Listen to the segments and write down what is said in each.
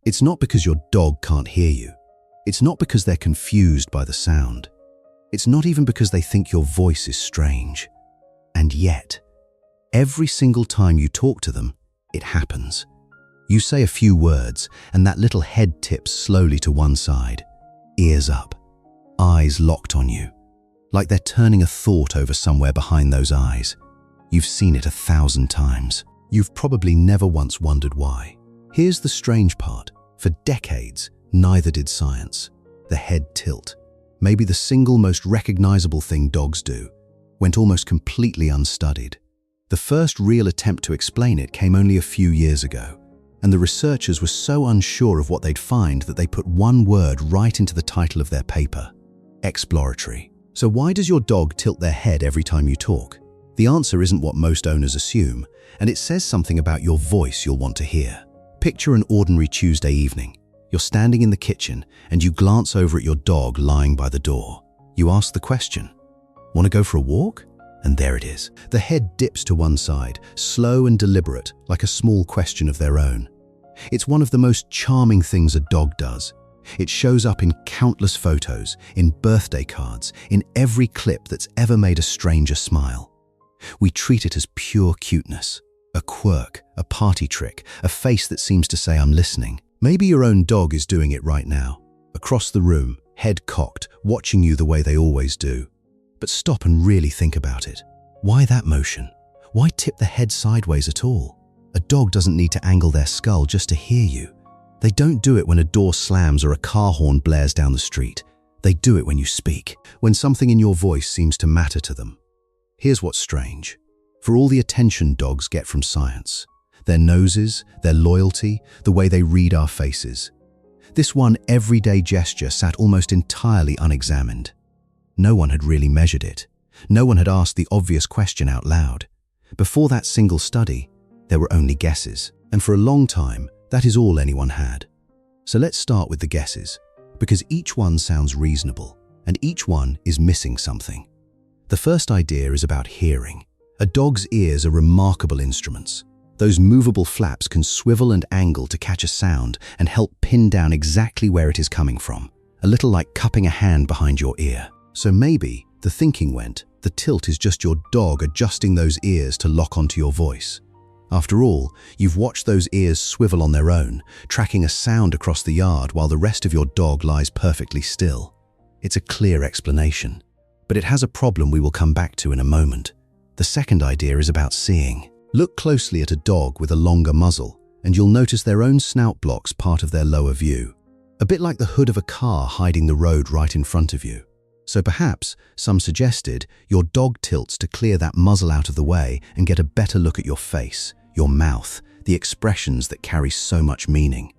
It's not because your dog can't hear you. It's not because they're confused by the sound. It's not even because they think your voice is strange. And yet, every single time you talk to them, it happens. You say a few words, and that little head tips slowly to one side, ears up, eyes locked on you, like they're turning a thought over somewhere behind those eyes. You've seen it 1,000 times. You've probably never once wondered why. Here's the strange part. For decades, neither did science. The head tilt, maybe the single most recognizable thing dogs do, went almost completely unstudied. The first real attempt to explain it came only a few years ago, and the researchers were so unsure of what they'd find that they put one word right into the title of their paper: exploratory. So why does your dog tilt their head every time you talk? The answer isn't what most owners assume, and it says something about your voice you'll want to hear. Picture an ordinary Tuesday evening. You're standing in the kitchen and you glance over at your dog lying by the door. You ask the question, "Want to go for a walk?" And there it is. The head dips to one side, slow and deliberate, like a small question of their own. It's one of the most charming things a dog does. It shows up in countless photos, in birthday cards, in every clip that's ever made a stranger smile. We treat it as pure cuteness, a quirk, a party trick, a face that seems to say, "I'm listening." Maybe your own dog is doing it right now, across the room, head cocked, watching you the way they always do. But stop and really think about it. Why that motion? Why tip the head sideways at all? A dog doesn't need to angle their skull just to hear you. They don't do it when a door slams or a car horn blares down the street. They do it when you speak, when something in your voice seems to matter to them. Here's what's strange. For all the attention dogs get from science, their noses, their loyalty, the way they read our faces, this one everyday gesture sat almost entirely unexamined. No one had really measured it. No one had asked the obvious question out loud. Before that single study, there were only guesses. And for a long time, that is all anyone had. So let's start with the guesses, because each one sounds reasonable, and each one is missing something. The first idea is about hearing. A dog's ears are remarkable instruments. Those movable flaps can swivel and angle to catch a sound and help pin down exactly where it is coming from, a little like cupping a hand behind your ear. So maybe, the thinking went, the tilt is just your dog adjusting those ears to lock onto your voice. After all, you've watched those ears swivel on their own, tracking a sound across the yard while the rest of your dog lies perfectly still. It's a clear explanation, but it has a problem we will come back to in a moment. The second idea is about seeing. Look closely at a dog with a longer muzzle, and you'll notice their own snout blocks part of their lower view, a bit like the hood of a car hiding the road right in front of you. So perhaps, some suggested, your dog tilts to clear that muzzle out of the way and get a better look at your face, your mouth, the expressions that carry so much meaning.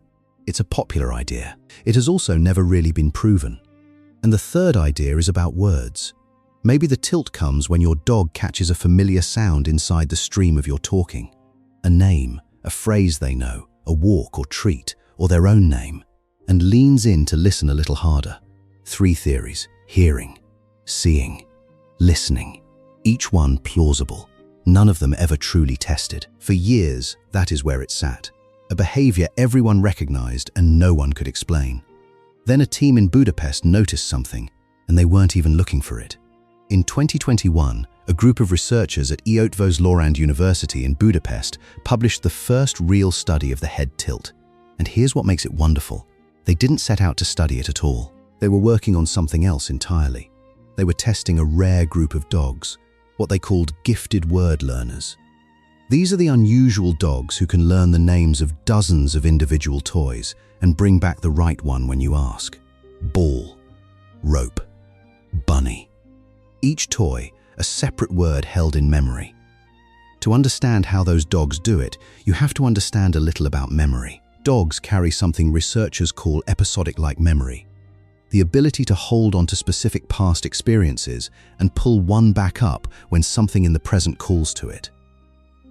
It's a popular idea. It has also never really been proven. And the third idea is about words. Maybe the tilt comes when your dog catches a familiar sound inside the stream of your talking. A name, a phrase they know, a walk or treat, or their own name, and leans in to listen a little harder. 3 theories: hearing, seeing, listening. Each one plausible. None of them ever truly tested. For years, that is where it sat. A behavior everyone recognized and no one could explain. Then a team in Budapest noticed something, and they weren't even looking for it. In 2021, a group of researchers at Eötvös Loránd University in Budapest published the first real study of the head tilt. And here's what makes it wonderful. They didn't set out to study it at all. They were working on something else entirely. They were testing a rare group of dogs, what they called gifted word learners. These are the unusual dogs who can learn the names of dozens of individual toys and bring back the right one when you ask. Ball, rope, bunny. Each toy, a separate word held in memory. To understand how those dogs do it, you have to understand a little about memory. Dogs carry something researchers call episodic-like memory. The ability to hold on to specific past experiences and pull one back up when something in the present calls to it.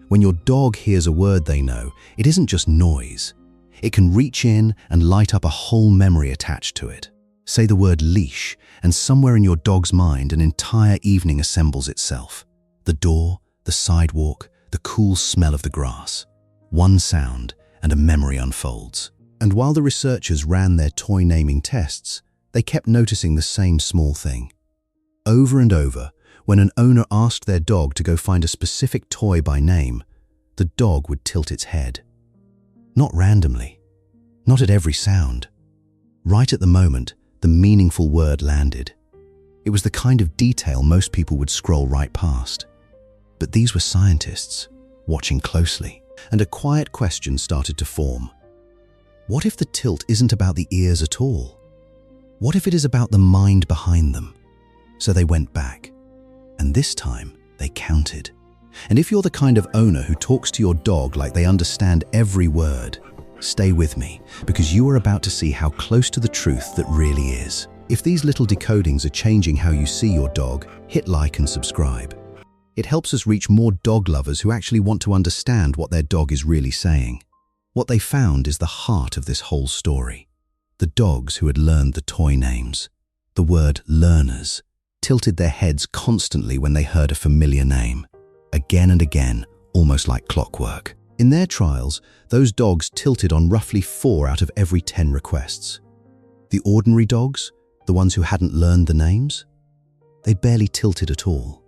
When your dog hears a word they know, it isn't just noise. It can reach in and light up a whole memory attached to it. Say the word leash, and somewhere in your dog's mind an entire evening assembles itself. The door, the sidewalk, the cool smell of the grass. One sound, and a memory unfolds. And while the researchers ran their toy naming tests, they kept noticing the same small thing. Over and over, when an owner asked their dog to go find a specific toy by name, the dog would tilt its head. Not randomly, not at every sound. Right at the moment, the meaningful word landed. It was the kind of detail most people would scroll right past. But these were scientists, watching closely, and a quiet question started to form. What if the tilt isn't about the ears at all? What if it is about the mind behind them? So they went back, and this time they counted. And if you're the kind of owner who talks to your dog like they understand every word, stay with me, because you are about to see how close to the truth that really is. If these little decodings are changing how you see your dog, hit like and subscribe. It helps us reach more dog lovers who actually want to understand what their dog is really saying. What they found is the heart of this whole story. The dogs who had learned the toy names, the word learners, tilted their heads constantly when they heard a familiar name. Again and again, almost like clockwork. In their trials, those dogs tilted on roughly 4 out of every 10 requests. The ordinary dogs, the ones who hadn't learned the names, they barely tilted at all.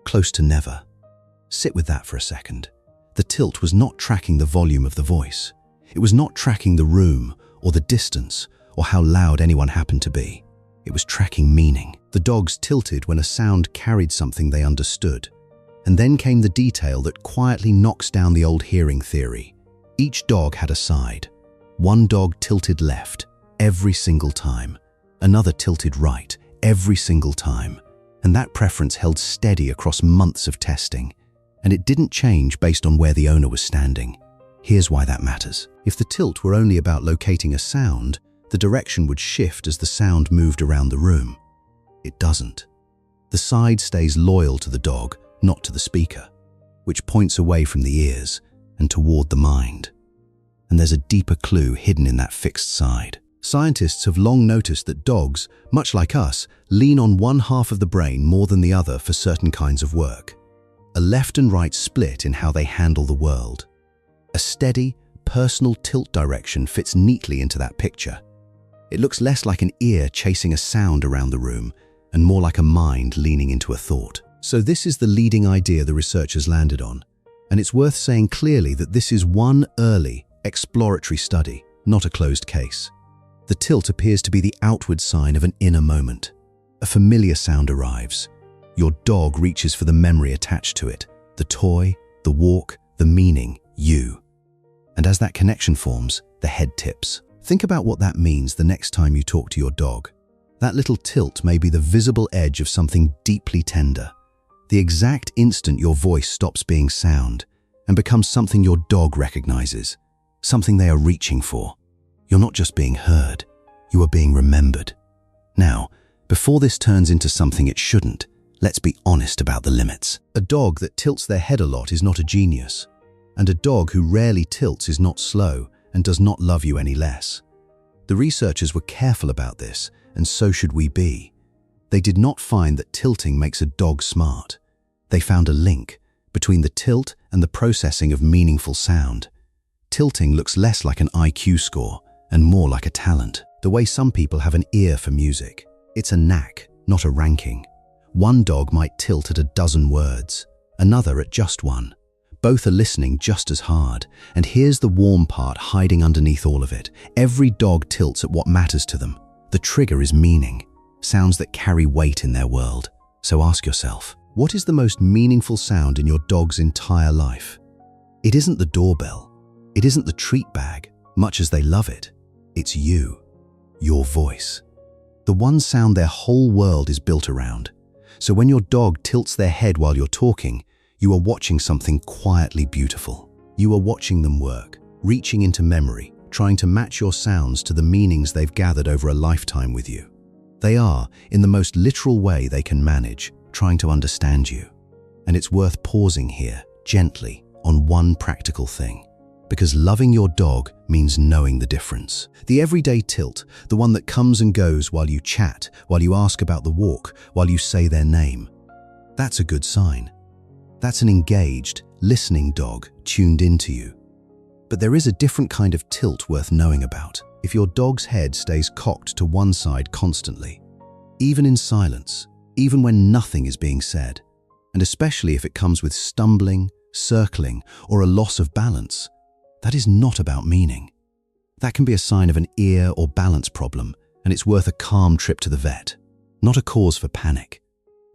Close to never. Sit with that for a second. The tilt was not tracking the volume of the voice. It was not tracking the room or the distance or how loud anyone happened to be. It was tracking meaning. The dogs tilted when a sound carried something they understood. And then came the detail that quietly knocks down the old hearing theory. Each dog had a side. One dog tilted left every single time. Another tilted right every single time. And that preference held steady across months of testing. And it didn't change based on where the owner was standing. Here's why that matters. If the tilt were only about locating a sound, the direction would shift as the sound moved around the room. It doesn't. The side stays loyal to the dog, not to the speaker, which points away from the ears and toward the mind. And there's a deeper clue hidden in that fixed side. Scientists have long noticed that dogs, much like us, lean on one half of the brain more than the other for certain kinds of work. A left and right split in how they handle the world. A steady, personal tilt direction fits neatly into that picture. It looks less like an ear chasing a sound around the room and more like a mind leaning into a thought. So this is the leading idea the researchers landed on, and it's worth saying clearly that this is one early, exploratory study, not a closed case. The tilt appears to be the outward sign of an inner moment. A familiar sound arrives. Your dog reaches for the memory attached to it, the toy, the walk, the meaning, you. And as that connection forms, the head tips. Think about what that means the next time you talk to your dog. That little tilt may be the visible edge of something deeply tender. The exact instant your voice stops being sound and becomes something your dog recognizes, something they are reaching for. You're not just being heard, you are being remembered. Now, before this turns into something it shouldn't, let's be honest about the limits. A dog that tilts their head a lot is not a genius, and a dog who rarely tilts is not slow and does not love you any less. The researchers were careful about this, and so should we be. They did not find that tilting makes a dog smart. They found a link between the tilt and the processing of meaningful sound. Tilting looks less like an IQ score and more like a talent. The way some people have an ear for music. It's a knack, not a ranking. One dog might tilt at a dozen words, another at just one. Both are listening just as hard, and here's the warm part hiding underneath all of it. Every dog tilts at what matters to them. The trigger is meaning, sounds that carry weight in their world. So ask yourself, what is the most meaningful sound in your dog's entire life? It isn't the doorbell. It isn't the treat bag, much as they love it. It's you, your voice. The one sound their whole world is built around. So when your dog tilts their head while you're talking, you are watching something quietly beautiful. You are watching them work, reaching into memory, trying to match your sounds to the meanings they've gathered over a lifetime with you. They are, in the most literal way they can manage, trying to understand you. And it's worth pausing here, gently, on one practical thing. Because loving your dog means knowing the difference. The everyday tilt, the one that comes and goes while you chat, while you ask about the walk, while you say their name. That's a good sign. That's an engaged, listening dog tuned into you. But there is a different kind of tilt worth knowing about. If your dog's head stays cocked to one side constantly, even in silence, even when nothing is being said, and especially if it comes with stumbling, circling, or a loss of balance, that is not about meaning. That can be a sign of an ear or balance problem, and it's worth a calm trip to the vet. Not a cause for panic.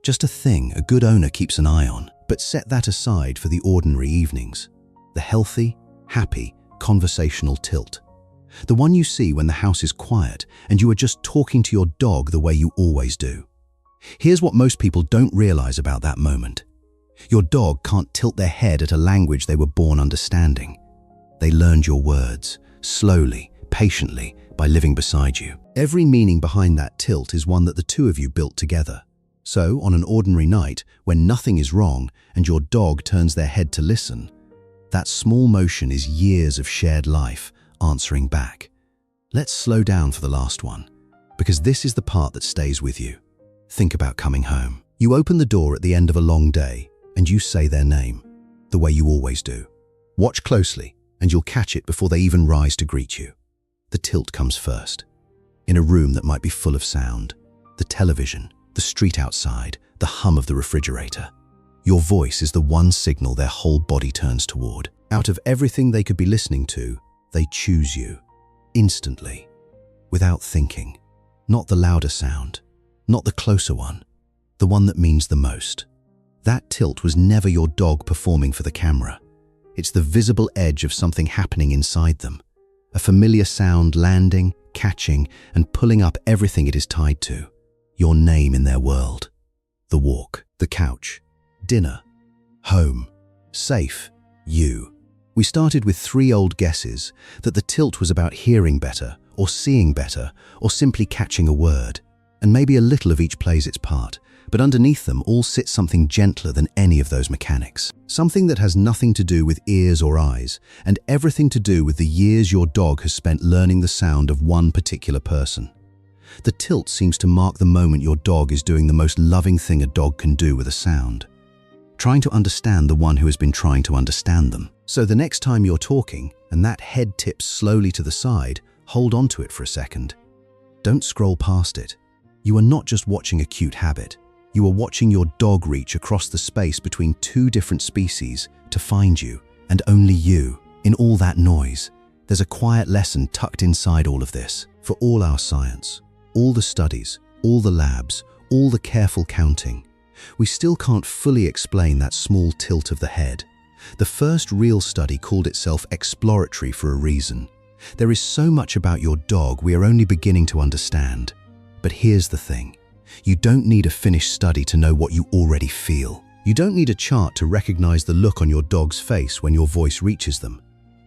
Just a thing a good owner keeps an eye on, but set that aside for the ordinary evenings. The healthy, happy, conversational tilt. The one you see when the house is quiet and you are just talking to your dog the way you always do. Here's what most people don't realize about that moment. Your dog can't tilt their head at a language they were born understanding. They learned your words, slowly, patiently, by living beside you. Every meaning behind that tilt is one that the two of you built together. So, on an ordinary night, when nothing is wrong and your dog turns their head to listen, that small motion is years of shared life answering back. Let's slow down for the last one, because this is the part that stays with you. Think about coming home. You open the door at the end of a long day and you say their name, the way you always do. Watch closely and you'll catch it before they even rise to greet you. The tilt comes first. In a room that might be full of sound, the television, the street outside, the hum of the refrigerator. Your voice is the one signal their whole body turns toward. Out of everything they could be listening to, they choose you, instantly, without thinking. Not the louder sound, not the closer one, the one that means the most. That tilt was never your dog performing for the camera. It's the visible edge of something happening inside them. A familiar sound landing, catching, and pulling up everything it is tied to. Your name in their world. The walk, the couch, dinner, home, safe, you. We started with 3 old guesses that the tilt was about hearing better, or seeing better, or simply catching a word. And maybe a little of each plays its part, but underneath them all sits something gentler than any of those mechanics. Something that has nothing to do with ears or eyes, and everything to do with the years your dog has spent learning the sound of one particular person. The tilt seems to mark the moment your dog is doing the most loving thing a dog can do with a sound. Trying to understand the one who has been trying to understand them. So the next time you're talking, and that head tips slowly to the side, hold on to it for a second. Don't scroll past it. You are not just watching a cute habit. You are watching your dog reach across the space between 2 different species to find you, and only you, in all that noise. There's a quiet lesson tucked inside all of this. For all our science, all the studies, all the labs, all the careful counting, we still can't fully explain that small tilt of the head. The first real study called itself exploratory for a reason. There is so much about your dog we are only beginning to understand. But here's the thing. You don't need a finished study to know what you already feel. You don't need a chart to recognize the look on your dog's face when your voice reaches them.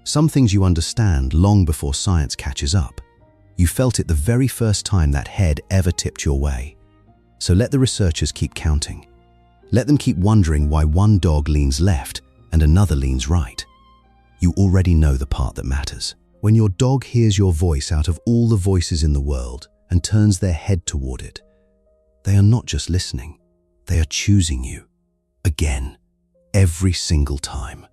Some things you understand long before science catches up. You felt it the very first time that head ever tipped your way. So let the researchers keep counting. Let them keep wondering why one dog leans left and another leans right. You already know the part that matters. When your dog hears your voice out of all the voices in the world and turns their head toward it, they are not just listening, they are choosing you. Again, every single time.